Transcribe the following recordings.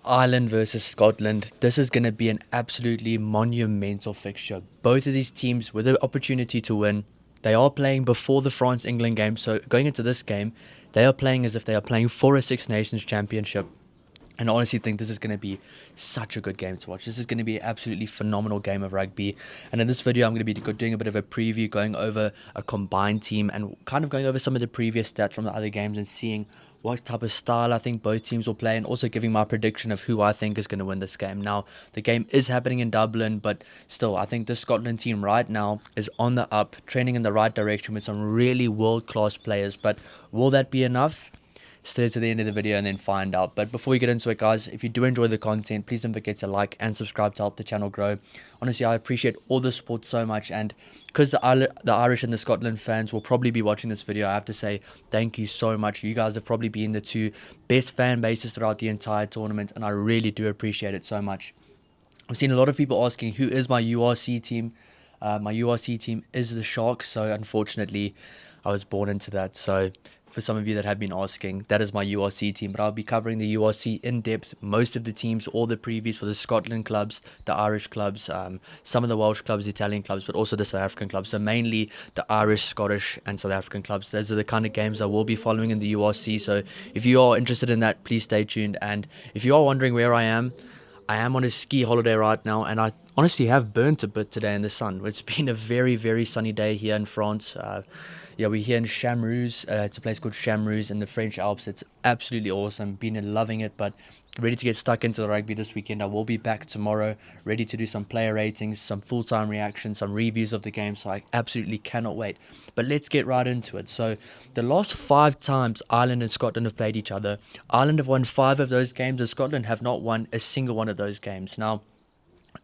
Ireland versus Scotland. This is going to be an absolutely monumental fixture. Both of these teams with the opportunity to win. They are playing before the France-England game, so going into this game, they are playing as if they are playing for a Six Nations Championship. And I honestly think this is going to be such a good game to watch. This is going to be an absolutely phenomenal game of rugby. And in this video, I'm going to be doing a bit of a preview, going over a combined team and kind of going over some of the previous stats from the other games and seeing what type of style I think both teams will play, and also giving my prediction of who I think is going to win this game. Now, the game is happening in Dublin, but still, I think the Scotland team right now is on the up, trending in the right direction with some really world-class players. But will that be enough? Stay to the end of the video and then find out. But before we get into it, guys, if you do enjoy the content, please don't forget to like and subscribe to help the channel grow. Honestly, I appreciate all the support so much, and because the Irish and the Scotland fans will probably be watching this video, I have to say thank you so much. You guys have probably been the two best fan bases throughout the entire tournament, and I really do appreciate it so much. I've seen a lot of people asking who is my URC team. My URC team is the Sharks, so unfortunately I was born into that. So for some of you that have been asking, that is my URC team, but I'll be covering the URC in depth, most of the teams, all the previews for the Scotland clubs, the Irish clubs, some of the Welsh clubs, Italian clubs, but also the South African clubs. So mainly the Irish, Scottish and South African clubs. Those are the kind of games I will be following in the URC. So if you are interested in that, please stay tuned. And if you are wondering where I am on a ski holiday right now, and I honestly have burnt a bit today in the sun. It's been a very, very sunny day here in France. Yeah, we're here in Chamrouz. It's a place called Chamrouz in the French Alps. It's absolutely awesome. Been loving it, but ready to get stuck into the rugby this weekend. I will be back tomorrow, ready to do some player ratings, some full-time reactions, some reviews of the game, so I absolutely cannot wait. But let's get right into it. So the last 5 times Ireland and Scotland have played each other, Ireland have won 5 of those games, and Scotland have not won a single one of those games. Now,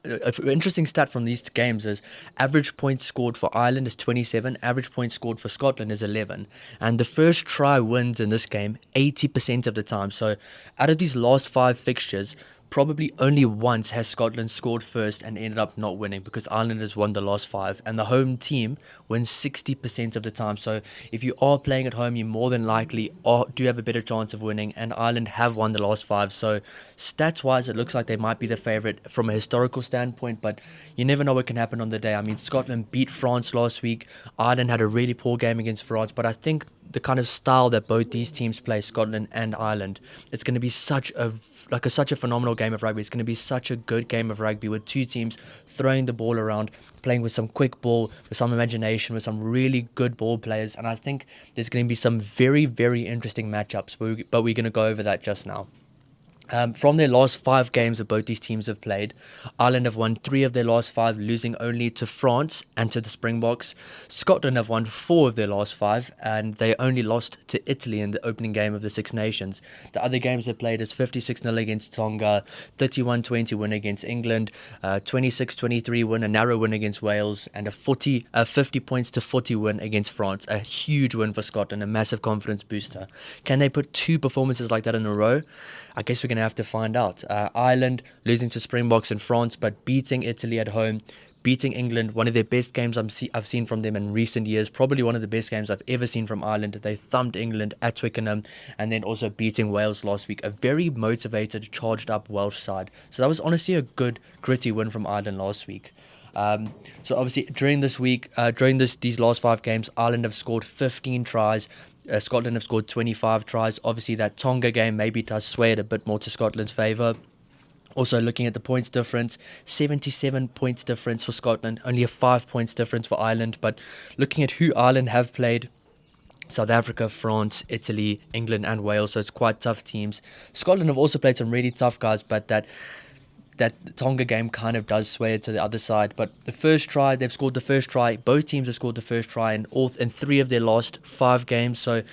an interesting stat from these games is average points scored for Ireland is 27, average points scored for Scotland is 11, and the first try wins in this game 80% of the time. So out of these last 5 fixtures, probably only once has Scotland scored first and ended up not winning, because Ireland has won the last 5 and the home team wins 60% of the time. So if you are playing at home, you more than likely do have a better chance of winning, and Ireland have won the last 5. So stats wise, it looks like they might be the favourite from a historical standpoint, but you never know what can happen on the day. I mean, Scotland beat France last week. Ireland had a really poor game against France, but I think the kind of style that both these teams play, Scotland and Ireland, it's going to be such a phenomenal game of rugby. It's going to be such a good game of rugby with two teams throwing the ball around, playing with some quick ball, with some imagination, with some really good ball players. And I think there's going to be some very, very interesting matchups, but we're going to go over that just now. From their last 5 games that both these teams have played, Ireland have won 3 of their last 5, losing only to France and to the Springboks. Scotland have won 4 of their last 5, and they only lost to Italy in the opening game of the Six Nations. The other games they played is 56-0 against Tonga, 31-20 win against England, 26-23 win, a narrow win against Wales, and a 50 points to 40 win against France. A huge win for Scotland, a massive confidence booster. Can they put 2 performances like that in a row? I guess we're going to have to find out. Ireland losing to Springboks in France, but beating Italy at home, beating England, one of their best games I've seen from them in recent years, probably one of the best games I've ever seen from Ireland. They thumped England at Twickenham, and then also beating Wales last week, a very motivated, charged up Welsh side. So that was honestly a good, gritty win from Ireland last week. So obviously during this week, these last 5 games, Ireland have scored 15 tries. Scotland have scored 25 tries. Obviously that Tonga game maybe does sway it a bit more to Scotland's favour. Also looking at the points difference, 77 points difference for Scotland, only a 5 points difference for Ireland. But looking at who Ireland have played, South Africa, France, Italy, England and Wales, so it's quite tough teams. Scotland have also played some really tough guys, but that Tonga game kind of does sway it to the other side. But the first try, they've scored the first try. Both teams have scored the first try in 3 of their last 5 games. So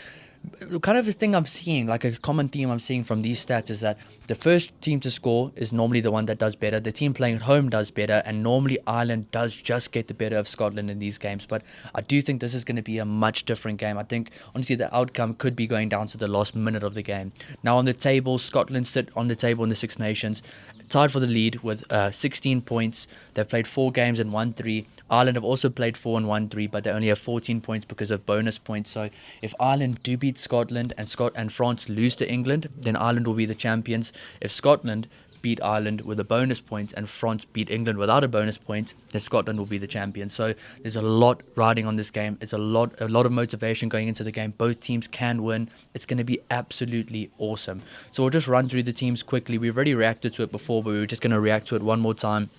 kind of a thing I'm seeing, like a common theme I'm seeing from these stats, is that the first team to score is normally the one that does better. The team playing at home does better, and normally Ireland does just get the better of Scotland in these games. But I do think this is going to be a much different game. I think honestly the outcome could be going down to the last minute of the game. Now on the table, Scotland sit on the table in the Six Nations, tied for the lead with 16 points. They've played 4 games and won 3. Ireland have also played 4 and won 3, but they only have 14 points because of bonus points. So if Ireland do beat beat Scotland and France lose to England, then Ireland will be the champions. If Scotland beat Ireland with a bonus point and France beat England without a bonus point, then Scotland will be the champion. So there's a lot riding on this game. It's a lot of motivation going into the game. Both teams can win. It's going to be absolutely awesome. So we'll just run through the teams quickly. We've already reacted to it before, but we were just going to react to it one more time.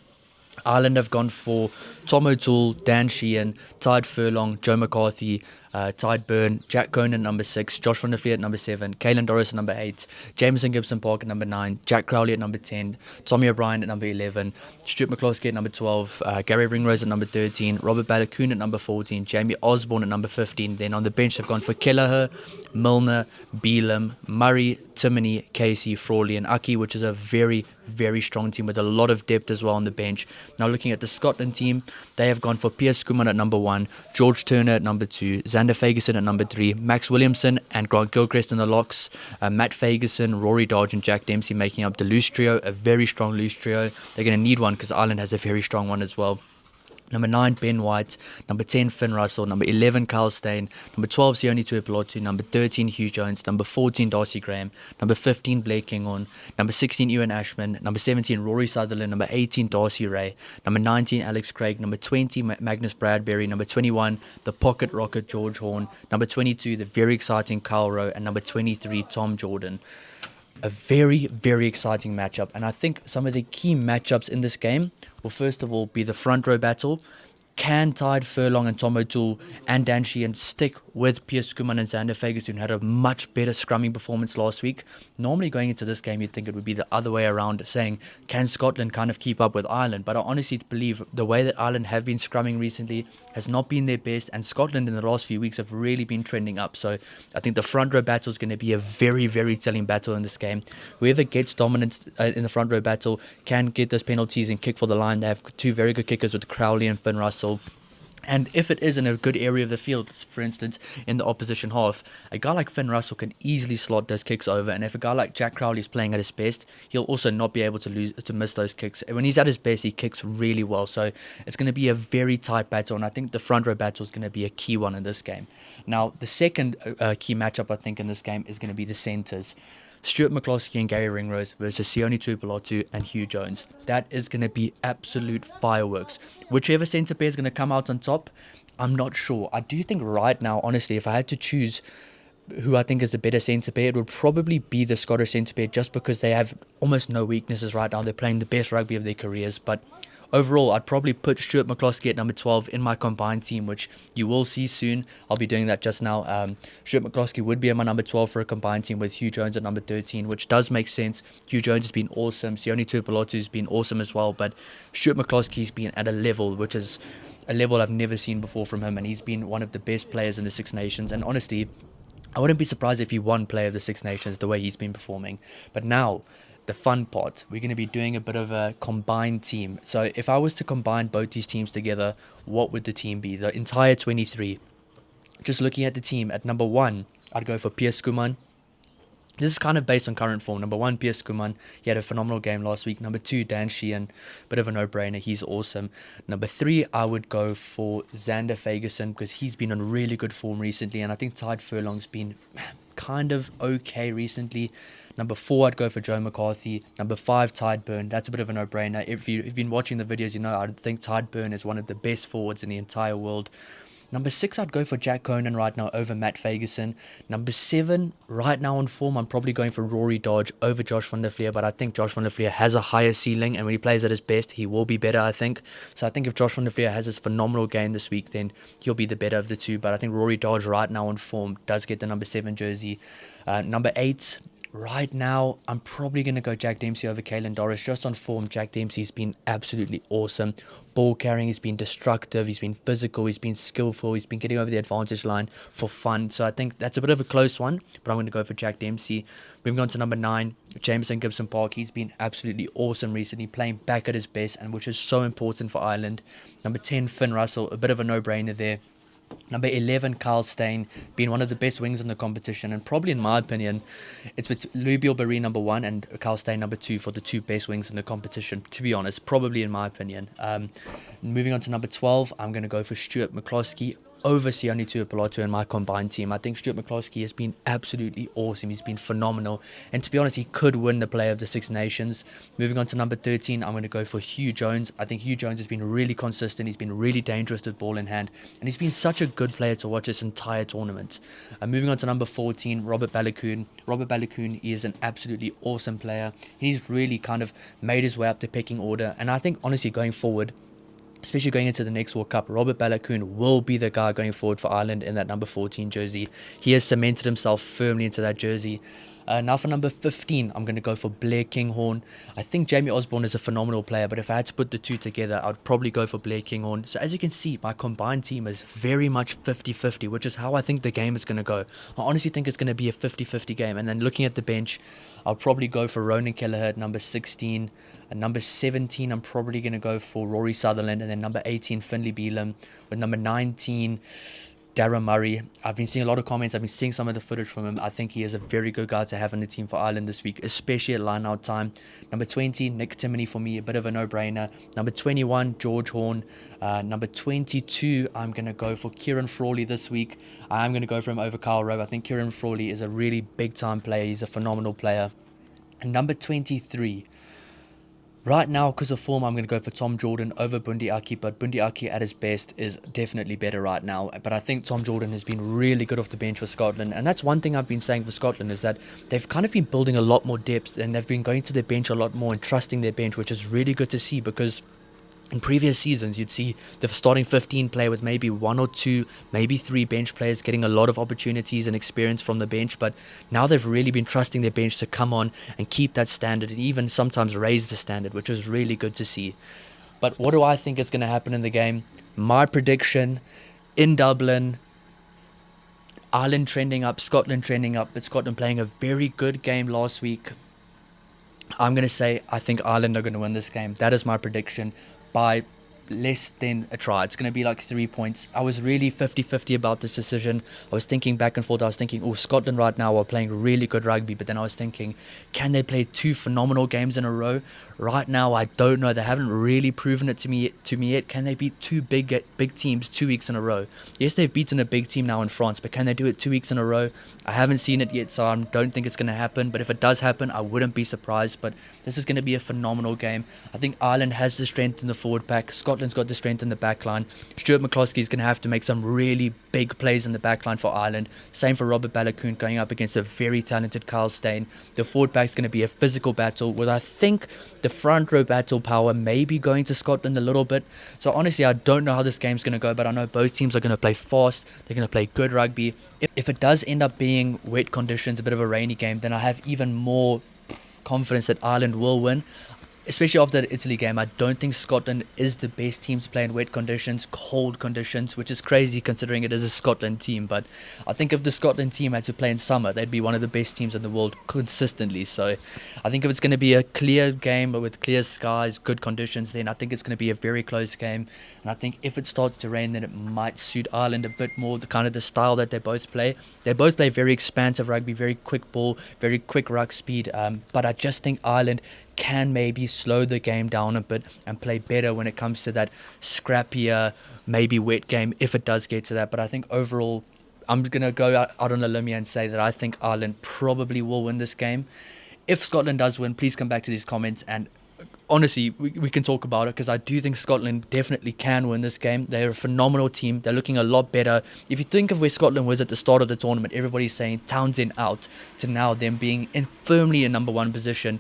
Ireland have gone for Tom O'Toole, Dan Sheehan, Tide Furlong, Joe McCarthy, Tide Byrne, Jack Conan at number 6, Josh van der Vliet at number 7, Caelan Doris at number 8, Jameson Gibson Park at number 9, Jack Crowley at number 10, Tommy O'Brien at number 11, Stuart McCloskey at number 12, Gary Ringrose at number 13, Robert Balakoon at number 14, Jamie Osborne at number 15. Then on the bench they've gone for Kelleher, Milner, Beelum, Murray, Timoney, Casey, Frawley and Aki, which is a very, very strong team with a lot of depth as well on the bench. Now looking at the Scotland team, they have gone for Piers Skuman at number 1, George Turner at number 2, Xander Fagerson at number 3, Max Williamson and Grant Gilchrist in the locks, Matt Fagerson, Rory Dodge and Jack Dempsey making up the loose trio, a very strong loose trio. They're going to need one because Ireland has a very strong one as well. Number 9, Ben White. Number 10, Finn Russell. Number 11, Kyle Steyn. Number 12, Sione Tuipulotu. Number 13, Hugh Jones. Number 14, Darcy Graham. Number 15, Blake Kinghorn. Number 16, Ewan Ashman. Number 17, Rory Sutherland. Number 18, Darcy Ray. Number 19, Alex Craig. Number 20, Magnus Bradbury. Number 21, the Pocket Rocket, George Horn. Number 22, the very exciting Kyle Rowe. And number 23, Tom Jordan. A very, very exciting matchup. And I think some of the key matchups in this game will first of all be the front row battle. Can Tide Furlong and Tom O'Toole and Dan Sheehan stick with Piers Skuman and Xander Fagerson, who had a much better scrumming performance last week? Normally going into this game, you'd think it would be the other way around, saying, can Scotland kind of keep up with Ireland? But I honestly believe the way that Ireland have been scrumming recently has not been their best, and Scotland in the last few weeks have really been trending up. So I think the front row battle is going to be a very, very telling battle in this game. Whoever gets dominance in the front row battle can get those penalties and kick for the line. They have two very good kickers with Crowley and Finn Russell. And if it is in a good area of the field, for instance, in the opposition half, a guy like Finn Russell can easily slot those kicks over. And if a guy like Jack Crowley is playing at his best, he'll also not be able to miss those kicks. When he's at his best, he kicks really well. So it's going to be a very tight battle. And I think the front row battle is going to be a key one in this game. Now, the second key matchup, I think, in this game is going to be the centres. Stuart McCloskey and Gary Ringrose versus Sione Tuipulotu and Hugh Jones. That is going to be absolute fireworks. Whichever centre pair is going to come out on top, I'm not sure. I do think right now, honestly, if I had to choose who I think is the better centre pair, it would probably be the Scottish centre pair, just because they have almost no weaknesses right now. They're playing the best rugby of their careers. But overall, I'd probably put Stuart McCloskey at number 12 in my combined team, which you will see soon. I'll be doing that just now. Stuart McCloskey would be in my number 12 for a combined team with Hugh Jones at number 13, which does make sense. Hugh Jones has been awesome. Sione Tuipulotu has been awesome as well. But Stuart McCloskey's been at a level which is a level I've never seen before from him. And he's been one of the best players in the Six Nations. And honestly, I wouldn't be surprised if he won Player of the Six Nations the way he's been performing. But now, the fun part, we're going to be doing a bit of a combined team. So if I was to combine both these teams together, what would the team be? The entire 23. Just looking at the team, at number 1, I'd go for Piers Skuman. This is kind of based on current form. Number 1, Piers Skuman. He had a phenomenal game last week. Number 2, Dan Sheehan. Bit of a no-brainer. He's awesome. Number 3, I would go for Xander Fagerson, because he's been on really good form recently. And I think Tide Furlong's been kind of okay recently. Number 4, I'd go for Joe McCarthy. Number 5, Tide Byrne. That's a bit of a no-brainer. If you've been watching the videos, you know I think Tide Byrne is one of the best forwards in the entire world. Number 6, I'd go for Jack Conan right now over Matt Fagerson. Number 7, right now on form, I'm probably going for Rory Dodge over Josh van der Vliet, but I think Josh van der Vliet has a higher ceiling, and when he plays at his best, he will be better, I think. So I think if Josh van der Vliet has this phenomenal game this week, then he'll be the better of the two, but I think Rory Dodge right now on form does get the number 7 jersey. Number 8, right now, I'm probably going to go Jack Dempsey over Caelan Doris. Just on form, Jack Dempsey's been absolutely awesome. Ball carrying, he's been destructive, he's been physical, he's been skillful, he's been getting over the advantage line for fun. So I think that's a bit of a close one, but I'm going to go for Jack Dempsey. Moving on to number 9, Jameson Gibson Park. He's been absolutely awesome recently, playing back at his best, and which is so important for Ireland. Number 10, Finn Russell, a bit of a no-brainer there. Number 11, Kyle Steyn, being one of the best wings in the competition, and probably in my opinion, it's with Louis Bilberry number 1 and Kyle Steyn number 2 for the 2 best wings in the competition, to be honest, probably in my opinion. Moving on to number 12, I'm going to go for Stuart McCloskey over Sione Tuipulotu in my combined team. I think Stuart McCloskey has been absolutely awesome. He's been phenomenal. And to be honest, he could win the Player of the Six Nations. Moving on to number 13, I'm going to go for Hugh Jones. I think Hugh Jones has been really consistent. He's been really dangerous with ball in hand. And he's been such a good player to watch this entire tournament. Moving on to number 14, Robert Balakoon. Robert Balakoon is an absolutely awesome player. He's really kind of made his way up the pecking order. And I think, honestly, going forward, especially going into the next World Cup, Robert Balakoon will be the guy going forward for Ireland in that number 14 jersey. He has cemented himself firmly into that jersey. Now for number 15, I'm going to go for Blair Kinghorn. I think Jamie Osborne is a phenomenal player, but if I had to put the two together, I'd probably go for Blair Kinghorn. So as you can see, my combined team is very much 50-50, which is how I think the game is going to go. I honestly think it's going to be a 50-50 game. And then looking at the bench, I'll probably go for Ronan Kelleher at number 16. And number 17, I'm probably going to go for Rory Sutherland. And then number 18, Finlay Beelum. With number 19, Darren Murray. I've been seeing a lot of comments. I've been seeing some of the footage from him. I think he is a very good guy to have on the team for Ireland this week, especially at line-out time. Number 20, Nick Timoney for me, a bit of a no-brainer. Number 21, George Horn. Number 22, I'm going to go for Kieran Frawley this week. I'm going to go for him over Kyle Rowe. I think Kieran Frawley is a really big-time player. He's a phenomenal player. And number 23, right now, because of form, I'm going to go for Tom Jordan over Bundy Aki, but Bundy Aki at his best is definitely better right now. But I think Tom Jordan has been really good off the bench for Scotland, and that's one thing I've been saying for Scotland is that they've kind of been building a lot more depth, and they've been going to their bench a lot more and trusting their bench, which is really good to see, because in previous seasons, you'd see the starting 15 play with maybe one or two, maybe three bench players getting a lot of opportunities and experience from the bench. But now they've really been trusting their bench to come on and keep that standard and even sometimes raise the standard, which is really good to see. But what do I think is going to happen in the game? My prediction, in Dublin, Ireland trending up, Scotland trending up, but Scotland playing a very good game last week. I'm going to say I think Ireland are going to win this game. That is my prediction. By less than a try. It's going to be like 3 points. I was really 50-50 about this decision. I was thinking back and forth. I was thinking, oh, Scotland right now are playing really good rugby, but then I was thinking, can they play two phenomenal games in a row? Right now, I don't know. They haven't really proven it to me yet. Can they beat two big teams 2 weeks in a row? Yes, they've beaten a big team now in France, but can they do it 2 weeks in a row? I haven't seen it yet, so I don't think it's going to happen. But if it does happen, I wouldn't be surprised. But this is going to be a phenomenal game. I think Ireland has the strength in the forward pack. Scotland's got the strength in the back line. Stuart McCloskey is going to have to make some really big plays in the back line for Ireland. Same for Robert Balakoon going up against a very talented Kyle Steyn. The forward pack is going to be a physical battle with, I think, the front row battle power may be going to Scotland a little bit. So honestly, I don't know how this game's going to go, but I know both teams are going to play fast. They're going to play good rugby. If it does end up being wet conditions, a bit of a rainy game, then I have even more confidence that Ireland will win. Especially after the Italy game, I don't think Scotland is the best team to play in wet conditions, cold conditions, which is crazy considering it is a Scotland team. But I think if the Scotland team had to play in summer, they'd be one of the best teams in the world consistently. So I think if it's going to be a clear game with clear skies, good conditions, then I think it's going to be a very close game. And I think if it starts to rain, then it might suit Ireland a bit more, the kind of the style that they both play. They both play very expansive rugby, very quick ball, very quick ruck speed. But I just think Ireland can maybe slow the game down a bit and play better when it comes to that scrappier, maybe wet game, if it does get to that. But I think overall, I'm going to go out on a limb here and say that I think Ireland probably will win this game. If Scotland does win, please come back to these comments and honestly, we can talk about it, because I do think Scotland definitely can win this game. They're a phenomenal team. They're looking a lot better. If you think of where Scotland was at the start of the tournament, everybody's saying Townsend out, to now them being firmly in number one position,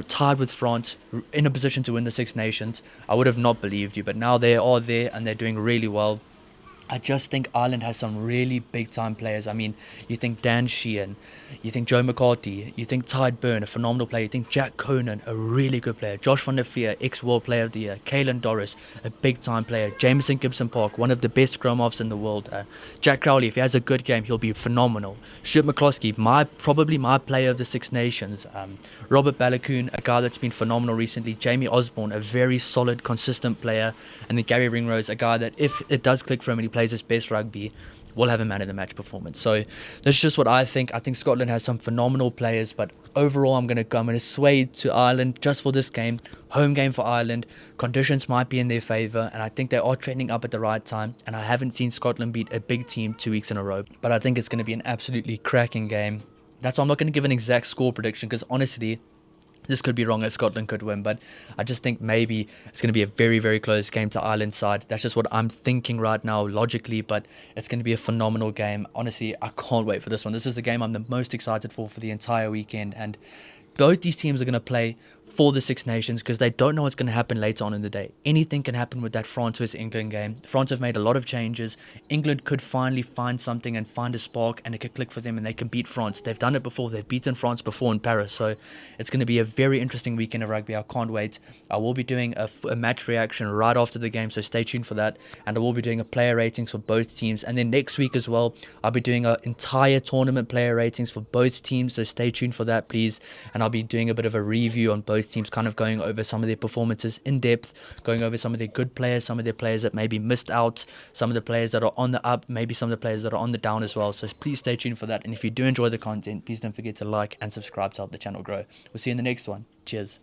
tied with France, in a position to win the Six Nations. I would have not believed you, but now they are there and they're doing really well. I just think Ireland has some really big-time players. I mean, you think Dan Sheehan, you think Joe McCarthy, you think Tide Byrne, a phenomenal player, you think Jack Conan, a really good player, Josh van der Veer, ex-World Player of the Year, Caelan Doris, a big-time player, Jameson Gibson-Park, one of the best scrum-offs in the world, Jack Crowley, if he has a good game, he'll be phenomenal, Stuart McCloskey, probably my Player of the Six Nations, Robert Balakoon, a guy that's been phenomenal recently, Jamie Osborne, a very solid, consistent player, and then Gary Ringrose, a guy that if it does click for him and he plays his best rugby will have a man of the match performance. So that's just what I think. I think Scotland has some phenomenal players, but overall I'm going to sway to Ireland just for this game. Home game for Ireland. Conditions might be in their favour, and I think they are trending up at the right time, and I haven't seen Scotland beat a big team 2 weeks in a row. But I think it's going to be an absolutely cracking game. That's why I'm not going to give an exact score prediction, because honestly, this could be wrong as Scotland could win, but I just think maybe it's going to be a very, very close game to Ireland's side. That's just what I'm thinking right now, logically, but it's going to be a phenomenal game. Honestly, I can't wait for this one. This is the game I'm the most excited for the entire weekend, and both these teams are going to play for the Six Nations because they don't know what's going to happen later on in the day. Anything can happen with that France vs England game. France have made a lot of changes. England could finally find something and find a spark, and it could click for them and they can beat France. They've done it before. They've beaten France before in Paris. So it's going to be a very interesting weekend of rugby. I can't wait. I will be doing a match reaction right after the game, so stay tuned for that. And I will be doing a player ratings for both teams. And then next week as well, I'll be doing an entire tournament player ratings for both teams. So stay tuned for that, please. And I'll be doing a bit of a review on both teams, kind of going over some of their performances in depth, going over some of their good players, some of their players that maybe missed out, some of the players that are on the up, maybe some of the players that are on the down as well. So please stay tuned for that. And if you do enjoy the content, please don't forget to like and subscribe to help the channel grow. We'll see you in the next one. Cheers.